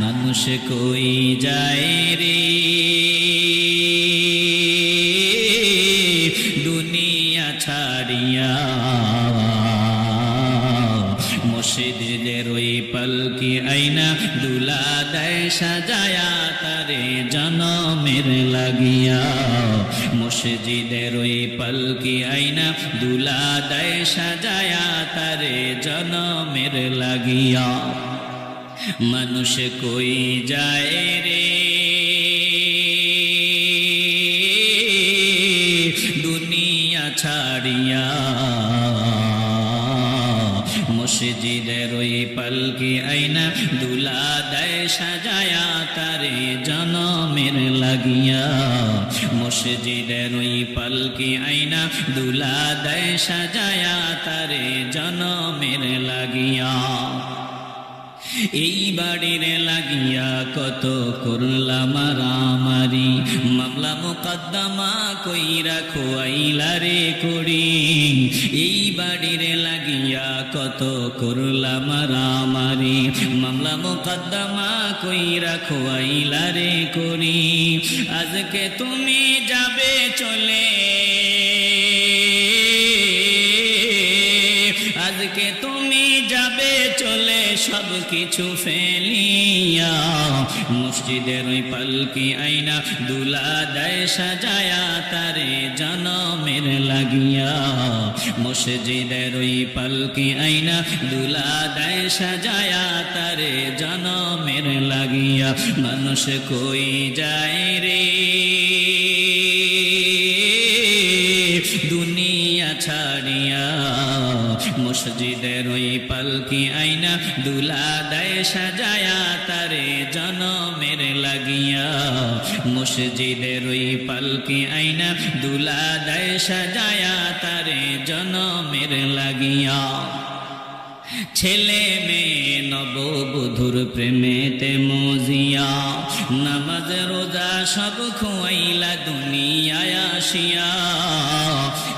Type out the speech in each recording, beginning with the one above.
মানুষ কই যায় রে দুনিয়া ছাড়িয়া মসজিদের ওই পালকি আইনা দুলা দেয় সাজায়া তারে জনমের লাগিয়া মসজিদের ওই পালকি আইনা দুলা দেয় সাজায়া তারে জনমের লাগিয়া মানুষ কই যায় রে দুনিয়া ছাড়িয়া মসজিদের ওই পালকি আইনা দুলা দেয় সাজায়া তারে জনমের লাগিয়া মসজিদের ওই পালকি আইনা দুলা দেয় সাজায়া তারে জনমের লাগিয়া এই বাড়ির লাগিয়া কত করলাম মারামারি মামলা মোকদ্দমা কইরা খোয়াইলা রে করি এই বাড়ির লাগিয়া কত করলাম মারামারি মামলা মোকদ্দমা কইরা খোয়াইলা রে করি আজকে তুমি যাবে চলে আজকে তুমি যাবে চলে সব কিছু ফেলিয়া মসজিদের ওই পালকি আইনা দুলা দেয় সাজায়া তারে জনমের লাগিয়া মসজিদের ওই পালকি আইনা দুলা দেয় সাজায়া তারে জনমের লাগিয়া মানুষ কই যায় রে দুনিয়া ছাড়িয়া মসজিদের ওই পালকি আইনা দুলা দেয় সাজায়া তারে জনমের লাগিয়া মসজিদের ওই পালকি আইনা দুলা দেয় সাজায়া তারে জনমের লাগিয়া ছেলে মেয়ে নববধূর প্রেমেতে মজিয়া নামাজ রোজা সব খোয়াইলা দুনিয়ায় আসিয়া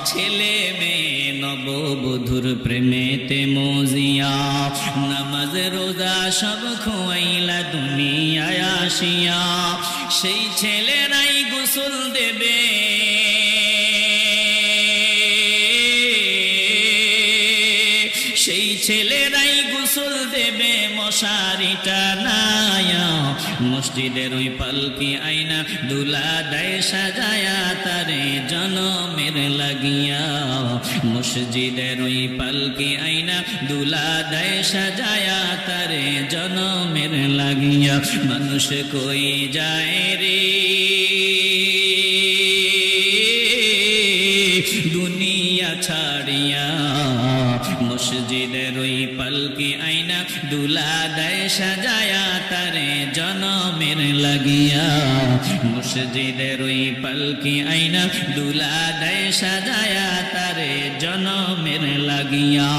ছেলে মেয়ে নববধূর প্রেমেতে মজিয়া নামাজ রোজা সব খোয়াইলা দুনিয়ায় আসিয়া সেই ছেলেরাই গোসল দেবে সেই ছেলেরাই গোসল দেবে মশারিটা নায়া মসজিদের ওই পালকি আইনা দুলা দেয় সাজায়া তারে জনমের লাগিয়া মসজিদের ওই পালকি আইনা দুলা দেয় সাজায়া তারে জনমের লাগিয়া মানুষ কই যায় রে দুনিয়া ছাড়িয়া মসজিদের ওই পালকি আইনা দুলা দেয় সাজায়া তারে জনমের লাগিয়া মসজিদের ওই পালকি আইনা দুলা দেয় সাজায়া তারে জনমের লাগিয়া